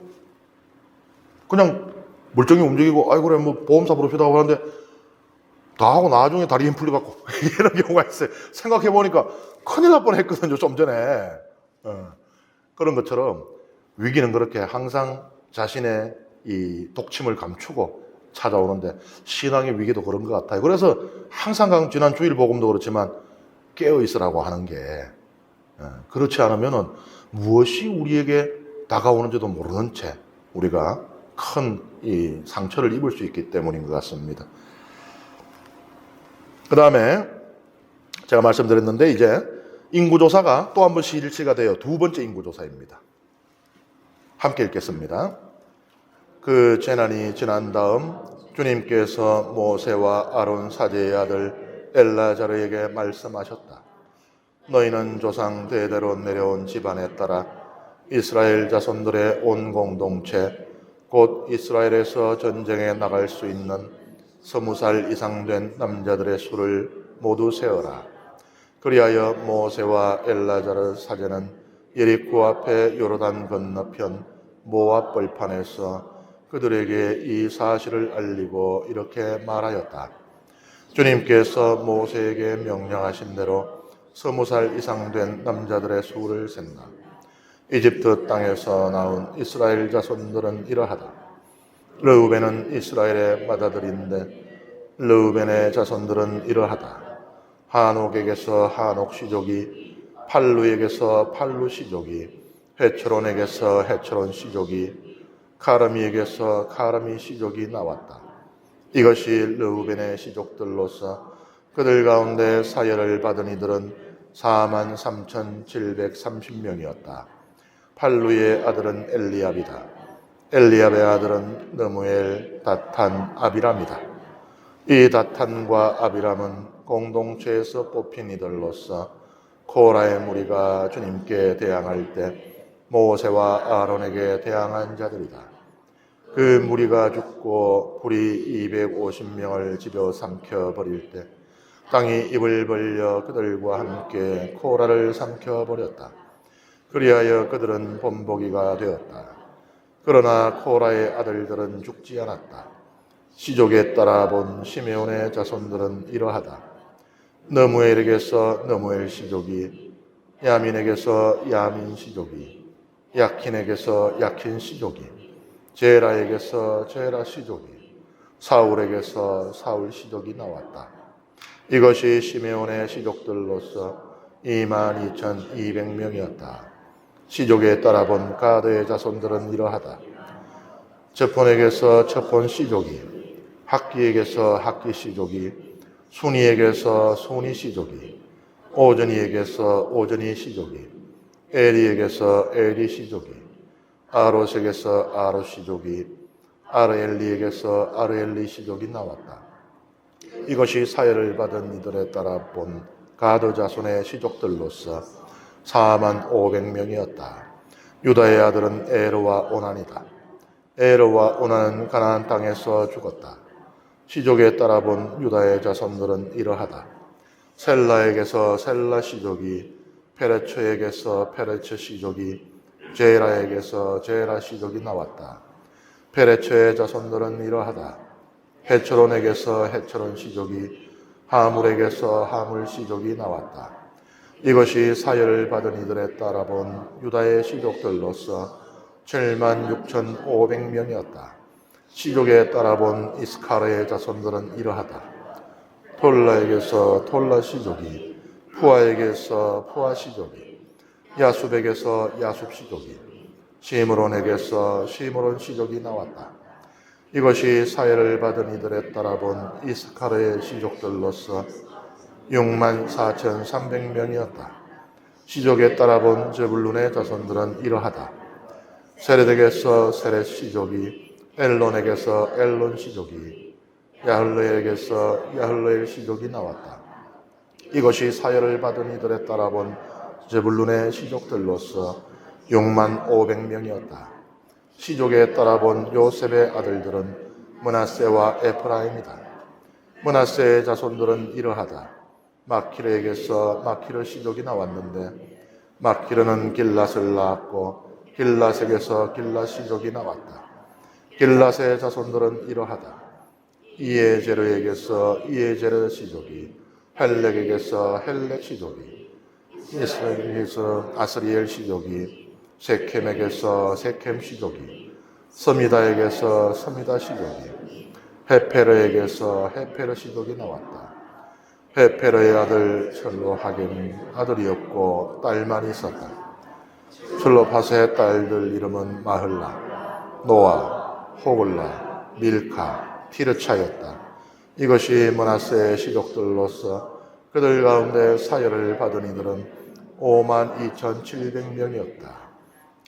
그냥 멀쩡히 움직이고, 아이 그래 보험사 부릅시다 하고 하는데 다 하고 나중에 다리 힘 풀려갖고 이런 경우가 있어요. 생각해보니까 큰일 날 뻔했거든요, 좀 전에. 그런 것처럼 위기는 그렇게 항상 자신의 이 독침을 감추고 찾아오는데, 신앙의 위기도 그런 것 같아요. 그래서 항상 지난 주일 복음도 그렇지만 깨어 있으라고 하는 게, 그렇지 않으면은 무엇이 우리에게 다가오는지도 모르는 채 우리가 큰 이 상처를 입을 수 있기 때문인 것 같습니다. 그 다음에 제가 말씀드렸는데, 이제 인구조사가 또 한 번 실시가 돼요. 2번째 인구조사입니다. 함께 읽겠습니다. 그 재난이 지난 다음 주님께서 모세와 아론 사제의 아들 엘라자르에게 말씀하셨다. 너희는 조상 대대로 내려온 집안에 따라 이스라엘 자손들의 온 공동체, 곧 이스라엘에서 전쟁에 나갈 수 있는 20살 이상 된 남자들의 수를 모두 세어라. 그리하여 모세와 엘라자르 사제는 예리코 앞에 요르단 건너편 모압 벌판에서 그들에게 이 사실을 알리고 이렇게 말하였다. 주님께서 모세에게 명령하신 대로 20살 이상 된 남자들의 수를 셌나. 이집트 땅에서 나온 이스라엘 자손들은 이러하다. 르우벤은 이스라엘의 맏아들인데 르우벤의 자손들은 이러하다. 하녹에게서 하녹 시족이, 팔루에게서 팔루 시족이, 헤츠론에게서 헤츠론 시족이, 카르미에게서 카르미 시족이 나왔다. 이것이 르우벤의 시족들로서 그들 가운데 사열을 받은 이들은 43,730명이었다. 팔루의 아들은 엘리압이다. 엘리압의 아들은 느무엘, 다탄, 아비람이다. 이 다탄과 아비람은 공동체에서 뽑힌 이들로서 코라의 무리가 주님께 대항할 때 모세와 아론에게 대항한 자들이다. 그 무리가 죽고 불이 250명을 집어 삼켜 버릴 때 땅이 입을 벌려 그들과 함께 코라를 삼켜버렸다. 그리하여 그들은 본보기가 되었다. 그러나 코라의 아들들은 죽지 않았다. 시족에 따라 본 시메온의 자손들은 이러하다. 너무엘에게서 너무엘 시족이, 야민에게서 야민 시족이, 야킨에게서 야킨 시족이, 제라에게서 제라 시족이, 사울에게서 사울 시족이 나왔다. 이것이 시메온의 시족들로서 22,200명이었다. 시족에 따라 본 가드의 자손들은 이러하다. 첩폰에게서 첩폰 시족이, 학기에게서 학기 시족이, 순이에게서 순이 시족이, 오전이에게서 오전이 시족이, 에리에게서 에리 시족이, 아롯에게서 아롯 시족이, 아르엘리에게서 아르엘리 시족이 나왔다. 이것이 사열을 받은 이들에 따라 본 가드 자손의 시족들로서 45,000명이었다. 유다의 아들은 에르와 오난이다. 에르와 오난은 가나안 땅에서 죽었다. 시족에 따라 본 유다의 자손들은 이러하다. 셀라에게서 셀라 시족이, 페레처에게서 페레처 시족이, 제라에게서 제라 시족이 나왔다. 페레처의 자손들은 이러하다. 헤초론에게서 헤초론 시족이, 하물에게서 하물 시족이 나왔다. 이것이 사열을 받은 이들에 따라 본 유다의 시족들로서 76,500명이었다. 시족에 따라 본 이스카르의 자손들은 이러하다. 톨라에게서 톨라 시족이, 푸아에게서 푸아 시족이, 야숲에게서 야숲 시족이, 시므론에게서 시므론 시족이 나왔다. 이것이 사열을 받은 이들에 따라 본 이스카르의 시족들로서 64,300명이었다. 시족에 따라 본 제불룬의 자손들은 이러하다. 세렛에게서 세렛 시족이, 엘론에게서 엘론 시족이, 야흘레에게서 야흘레엘 시족이 나왔다. 이것이 사열을 받은 이들에 따라 본 제불룬의 시족들로서 65,000명이었다. 시족에 따라 본 요셉의 아들들은 므낫세와 에프라임이다. 므낫세의 자손들은 이러하다. 마키르에게서 마키르 시족이 나왔는데 마키르는 길랏을 낳았고 길랏에게서 길랏 시족이 나왔다. 길랏의 자손들은 이러하다. 이에제르에게서 이에제르 시족이, 헬렉에게서 헬렉 시족이, 이스라엘에게서 아스리엘 시족이, 세켐에게서 세켐 시족이, 서미다에게서 서미다 시족이, 헤페르에게서 헤페르 시족이 나왔다. 헤페르의 아들 셀로하겜 아들이었고 딸만 있었다. 슬로파스의 딸들 이름은 마흘라, 노아, 호글라, 밀카, 티르차였다. 이것이 므낫세의 시족들로서 그들 가운데 사열을 받은 이들은 52,700명이었다.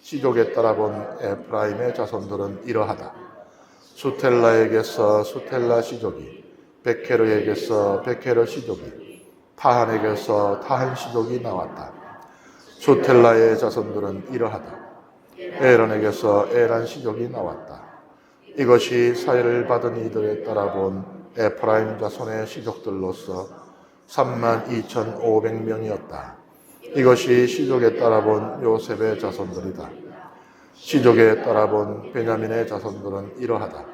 시족에 따라 본 에프라임의 자손들은 이러하다. 수텔라에게서 수텔라 시족이, 베케르에게서 베케르 시족이, 타한에게서 타한 시족이 나왔다. 수텔라의 자손들은 이러하다. 에란에게서 에란 시족이 나왔다. 이것이 사열을 받은 이들에 따라 본 에프라임 자손의 시족들로서 32,500명이었다. 이것이 시족에 따라 본 요셉의 자손들이다. 시족에 따라 본 베냐민의 자손들은 이러하다.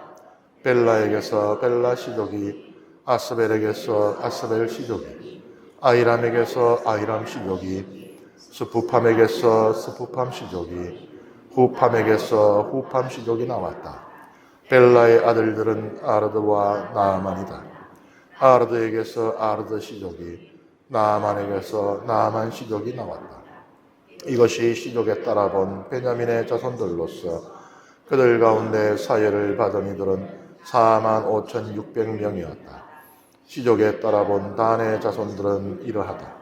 벨라에게서 벨라 시족이, 아스벨에게서 아스벨 시족이, 아이람에게서 아이람 시족이, 스푸팜에게서 스푸팜 시족이, 후팜에게서 후팜 시족이 나왔다. 벨라의 아들들은 아르드와 나아만이다. 아르드에게서 아르드 시족이, 나아만에게서 나아만 시족이 나왔다. 이것이 시족에 따라 본 베냐민의 자손들로서 그들 가운데 사열을 받은 이들은 45,600명이었다. 시족에 따라 본 단의 자손들은 이러하다.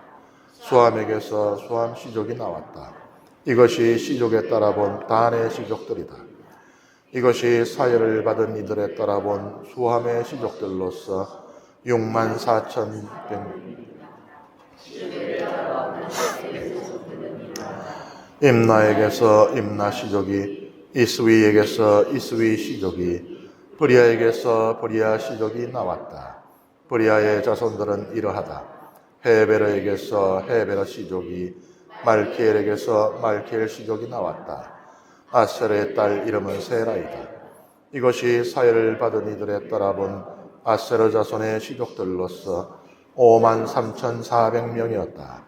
수함에게서 수함 시족이 나왔다. 이것이 시족에 따라 본 단의 시족들이다. 이것이 사열을 받은 이들에 따라 본 수함의 시족들로서 64,100명. 임나에게서 임나 시족이, 이스위에게서 이스위 시족이, 브리아에게서 브리아 시족이 나왔다. 브리아의 자손들은 이러하다. 헤베르에게서 헤베르 씨족이, 말키엘에게서 말키엘 씨족이 나왔다. 아셀의 딸 이름은 세라이다. 이것이 사회를 받은 이들의 따라본 아세르 자손의 씨족들로서 53,400명이었다.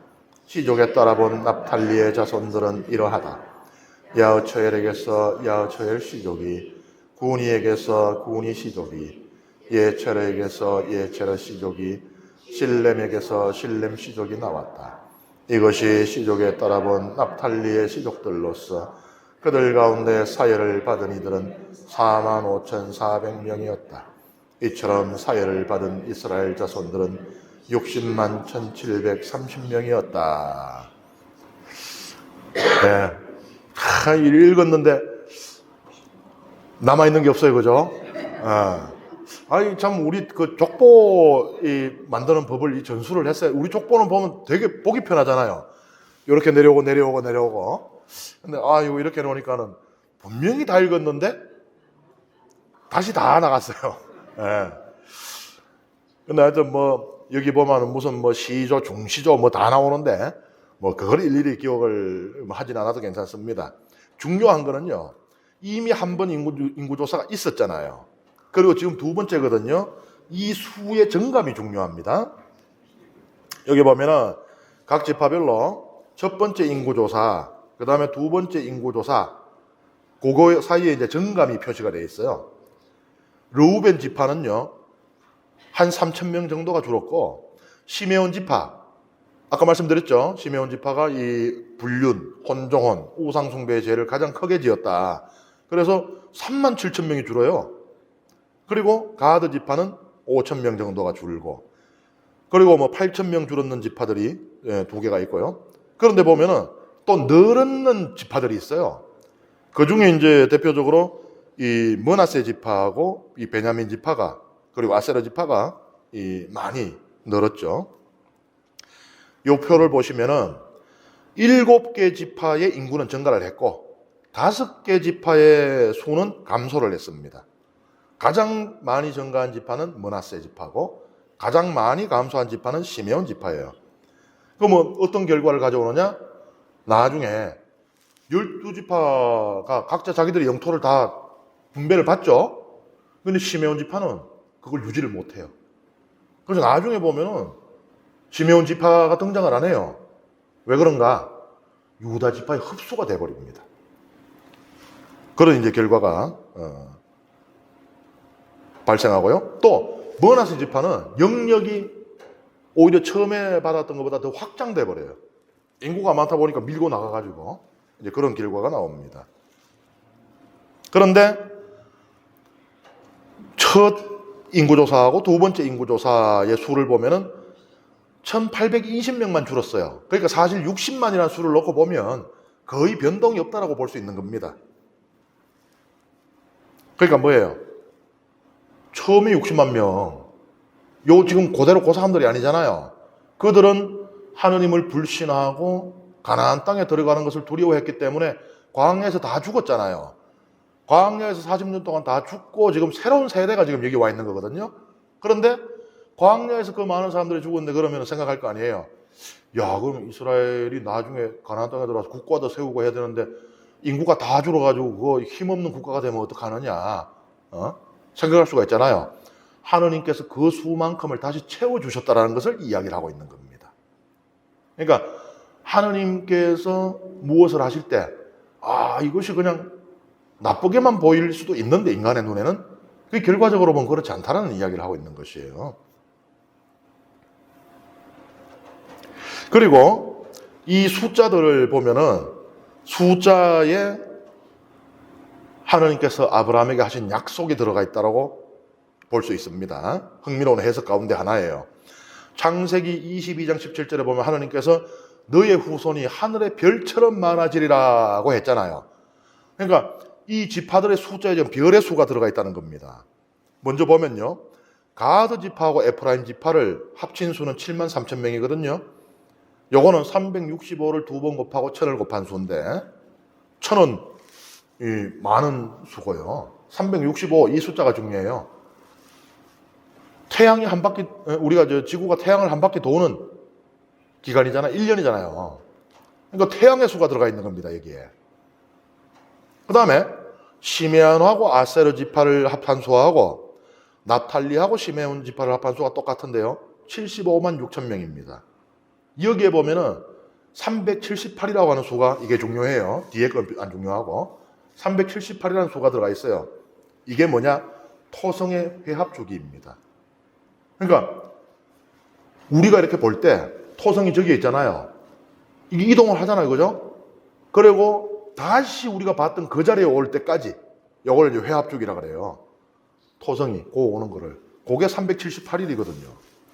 씨족에 따라본 납탈리의 자손들은 이러하다. 야흐초엘에게서 야흐초엘 씨족이, 구니에게서 구니 씨족이, 예체르에게서 예체르 씨족이, 실렘에게서 실렘 씨족이 나왔다. 이것이 씨족에 따라본 납탈리의 씨족들로서 그들 가운데 사열을 받은 이들은 45,400명이었다. 이처럼 사열을 받은 이스라엘 자손들은 60만 1,730명이었다. 네. 읽었는데 남아있는 게 없어요. 그죠? 아니, 참, 우리 그 족보 만드는 법을 이 전수를 했어요. 우리 족보는 보면 되게 보기 편하잖아요. 이렇게 내려오고. 근데, 이거 이렇게 놓으니까는 분명히 다 읽었는데 다시 다 나갔어요. 예. 근데 하여튼 여기 보면은 무슨 시조, 중시조 다 나오는데 그걸 일일이 기억을 하진 않아도 괜찮습니다. 중요한 거는요, 이미 한 번 인구조사가 있었잖아요. 그리고 지금 두 번째거든요. 이 수의 정감이 중요합니다. 여기 보면은 각 지파별로 첫 번째 인구조사, 그 다음에 두 번째 인구조사, 그거 사이에 이제 정감이 표시가 되어 있어요. 르우벤 지파는요, 한 3,000명 정도가 줄었고, 시메온 지파, 아까 말씀드렸죠. 시메온 지파가 이 불륜, 혼종혼, 우상숭배의 죄를 가장 크게 지었다. 그래서 37,000명이 줄어요. 그리고 가드 지파는 5,000명 정도가 줄고, 그리고 8,000명 줄었는 지파들이 두 개가 있고요. 그런데 보면은 또 늘었는 지파들이 있어요. 그 중에 이제 대표적으로 이 므낫세 지파하고 이 베냐민 지파가, 그리고 아세르 지파가 많이 늘었죠. 이 표를 보시면은 7개 지파의 인구는 증가를 했고 5개 지파의 수는 감소를 했습니다. 가장 많이 증가한 지파는 므낫세 지파고 가장 많이 감소한 지파는 시메온 지파예요. 그럼 어떤 결과를 가져오느냐? 나중에 12지파가 각자 자기들의 영토를 다 분배를 받죠. 근데 시메온 지파는 그걸 유지를 못해요. 그래서 나중에 보면은 시메온 지파가 등장을 안 해요. 왜 그런가? 유다 지파의 흡수가 돼버립니다. 그런 이제 결과가 발생하고요. 또 므낫세 지파는 영역이 오히려 처음에 받았던 것보다 더 확장돼 버려요. 인구가 많다 보니까 밀고 나가가지고 이제 그런 결과가 나옵니다. 그런데 첫 인구조사하고 두 번째 인구조사의 수를 보면은 1,820명만 줄었어요. 그러니까 사실 60만이라는 수를 놓고 보면 거의 변동이 없다라고 볼 수 있는 겁니다. 그러니까 뭐예요? 처음에 60만 명. 요 지금 그대로 그 사람들이 아니잖아요. 그들은 하느님을 불신하고 가나안 땅에 들어가는 것을 두려워했기 때문에 광야에서 다 죽었잖아요. 광야에서 40년 동안 다 죽고 지금 새로운 세대가 지금 여기 와 있는 거거든요. 그런데 광야에서 그 많은 사람들이 죽었는데 그러면 생각할 거 아니에요. 야, 그럼 이스라엘이 나중에 가나안 땅에 들어가서 국가도 세우고 해야 되는데 인구가 다 줄어가지고 그거 힘없는 국가가 되면 어떡하느냐. 생각할 수가 있잖아요. 하느님께서 그 수만큼을 다시 채워주셨다는 것을 이야기를 하고 있는 겁니다. 그러니까 하느님께서 무엇을 하실 때 이것이 그냥 나쁘게만 보일 수도 있는데 인간의 눈에는 그게 결과적으로 보면 그렇지 않다는 이야기를 하고 있는 것이에요. 그리고 이 숫자들을 보면은 숫자에 하느님께서 아브라함에게 하신 약속이 들어가 있다고 볼 수 있습니다. 흥미로운 해석 가운데 하나예요. 창세기 22장 17절에 보면 하느님께서 너의 후손이 하늘의 별처럼 많아지리라고 했잖아요. 그러니까 이 지파들의 숫자에 지금 별의 수가 들어가 있다는 겁니다. 먼저 보면요. 가드 지파하고 에프라임 지파를 합친 수는 7만 3천 명이거든요. 요거는 365를 두 번 곱하고 1000을 곱한 수인데 1000은 많은 수고요. 365 이 숫자가 중요해요. 태양이 한 바퀴, 우리가 지구가 태양을 한 바퀴 도는 기간이잖아. 1년이잖아요. 그러니까 태양의 수가 들어가 있는 겁니다, 여기에. 그 다음에 시메온하고 아세르지파를 합한 수하고 납탈리하고 시메온 지파를 합한 수가 똑같은데요. 75만 6천 명입니다. 여기에 보면은 378이라고 하는 수가 이게 중요해요. 뒤에 건 안 중요하고 378이라는 수가 들어가 있어요. 이게 뭐냐? 토성의 회합주기입니다. 그러니까 우리가 이렇게 볼 때 토성이 저기 있잖아요. 이게 이동을 하잖아요. 그죠? 그리고 다시 우리가 봤던 그 자리에 올 때까지 이걸 이제 회합주기라 그래요. 토성이 오는 거를. 그게 378일이거든요.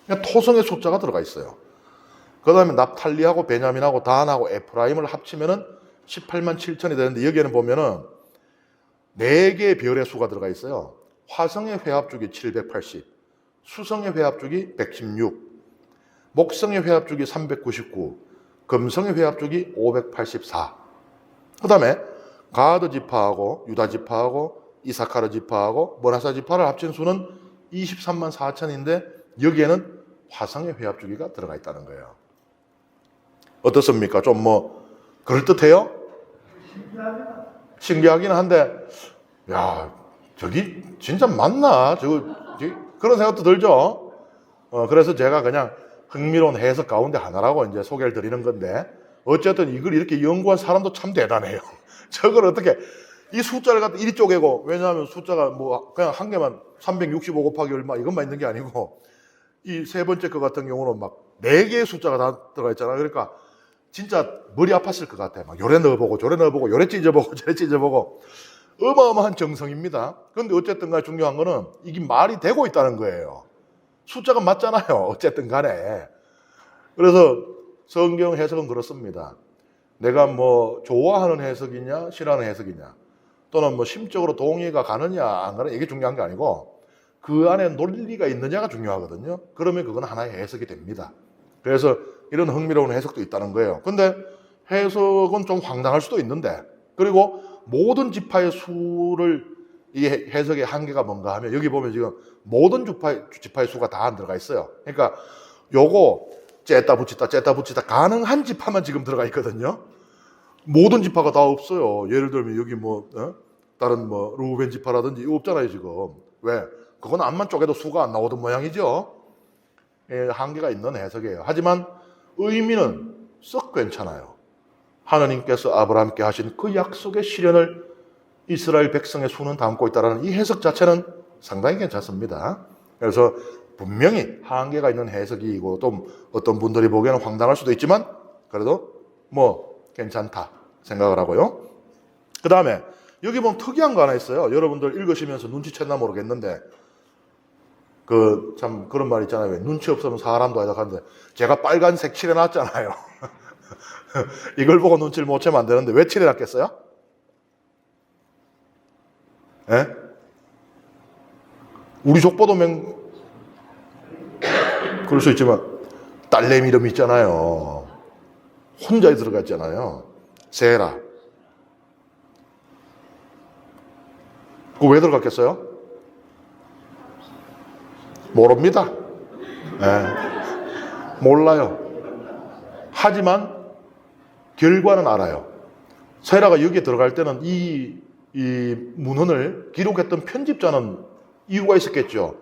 그러니까 토성의 숫자가 들어가 있어요. 그 다음에 납탈리하고 베냐민하고 단하고 에프라임을 합치면은 18만 7천이 되는데 여기에는 보면은 4개의 별의 수가 들어가 있어요. 화성의 회합주기 780, 수성의 회합주기 116, 목성의 회합주기 399, 금성의 회합주기 584. 그 다음에 가드 지파하고 유다 지파하고 이사카르 지파하고 머나사 지파를 합친 수는 23만 4천인데 여기에는 화성의 회합주기가 들어가 있다는 거예요. 어떻습니까? 좀 그럴듯해요? 신기하긴 한데, 야, 저기 진짜 맞나? 그런 생각도 들죠? 그래서 제가 그냥 흥미로운 해석 가운데 하나라고 이제 소개를 드리는 건데, 어쨌든 이걸 이렇게 연구한 사람도 참 대단해요. 저걸 어떻게, 이 숫자를 갖다 이리 쪼개고, 왜냐하면 숫자가 그냥 한 개만 365 곱하기 얼마 이것만 있는 게 아니고, 이 세 번째 거 같은 경우는 막 4개의 숫자가 다 들어가 있잖아요. 그러니까 진짜 머리 아팠을 것 같아요. 막 요래 넣어보고 저래 넣어보고 요래 찢어보고 저래 찢어보고 어마어마한 정성입니다. 그런데 어쨌든 간에 중요한 거는 이게 말이 되고 있다는 거예요. 숫자가 맞잖아요. 어쨌든 간에. 그래서 성경 해석은 그렇습니다. 내가 좋아하는 해석이냐 싫어하는 해석이냐 또는 심적으로 동의가 가느냐 안 가느냐 이게 중요한 게 아니고 그 안에 논리가 있느냐가 중요하거든요. 그러면 그건 하나의 해석이 됩니다. 그래서 이런 흥미로운 해석도 있다는 거예요. 근데 해석은 좀 황당할 수도 있는데 그리고 모든 지파의 수를 이 해석의 한계가 뭔가 하면 여기 보면 지금 모든 지파의 수가 다 안 들어가 있어요. 그러니까 요거 쨌다 붙이다 가능한 지파만 지금 들어가 있거든요. 모든 지파가 다 없어요. 예를 들면 여기 다른 루벤 지파라든지 이거 없잖아요 지금. 왜? 그건 앞만 쪼개도 수가 안 나오던 모양이죠. 한계가 있는 해석이에요. 하지만 의미는 썩 괜찮아요. 하나님께서 아브라함께 하신 그 약속의 실현을 이스라엘 백성의 수는 담고 있다는 이 해석 자체는 상당히 괜찮습니다. 그래서 분명히 한계가 있는 해석이고 또 어떤 분들이 보기에는 황당할 수도 있지만 그래도 괜찮다 생각을 하고요. 그 다음에 여기 보면 특이한 거 하나 있어요. 여러분들 읽으시면서 눈치챘나 모르겠는데 참 그런 말 있잖아요. 눈치 없으면 사람도 아니다 하는데 제가 빨간색 칠해놨잖아요. 이걸 보고 눈치를 못 채면 안 되는데 왜 칠해놨겠어요? 예? 우리 족보도 그럴 수 있지만 딸내미 이름 있잖아요. 혼자 들어가 있잖아요. 세라. 그거 왜 들어갔겠어요? 모릅니다. 몰라요. 하지만 결과는 알아요. 세라가 여기에 들어갈 때는 이 문헌을 기록했던 편집자는 이유가 있었겠죠.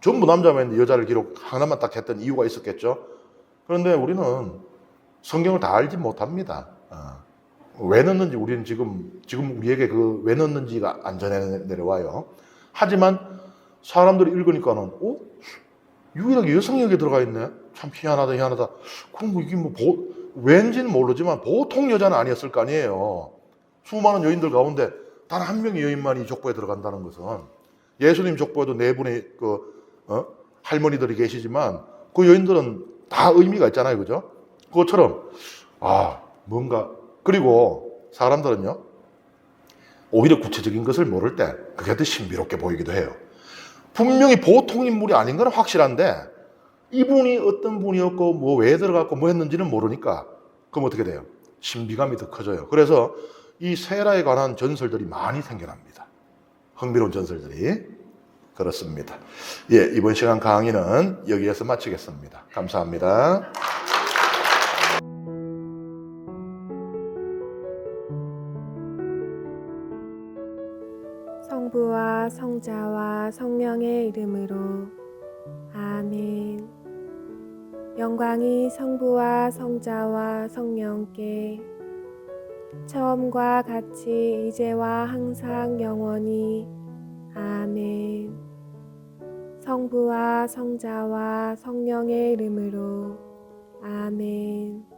전부 남자면 여자를 기록 하나만 딱 했던 이유가 있었겠죠. 그런데 우리는 성경을 다 알지 못합니다. 왜 넣는지 우리는 지금 우리에게 왜 넣는지가 안 전해 내려와요. 하지만 사람들이 읽으니까는 유일하게 여성이 여기 들어가 있네. 참 희한하다. 그럼 이게 왠지는 모르지만 보통 여자는 아니었을 거 아니에요. 수많은 여인들 가운데 단 한 명의 여인만이 이 족보에 들어간다는 것은 예수님 족보에도 4분의 할머니들이 계시지만 그 여인들은 다 의미가 있잖아요. 그죠? 그것처럼 뭔가 그리고 사람들은요 오히려 구체적인 것을 모를 때 그게 더 신비롭게 보이기도 해요. 분명히 보통 인물이 아닌 건 확실한데 이분이 어떤 분이었고 왜 들어갔고 했는지는 모르니까 그럼 어떻게 돼요? 신비감이 더 커져요. 그래서 이 세라에 관한 전설들이 많이 생겨납니다. 흥미로운 전설들이. 그렇습니다. 예, 이번 시간 강의는 여기에서 마치겠습니다. 감사합니다. 성부와 성자와 성령의 이름으로 아멘. 영광이 성부와 성자와 성령께 처음과 같이 이제와 항상 영원히 아멘. 성부와 성자와 성령의 이름으로 아멘.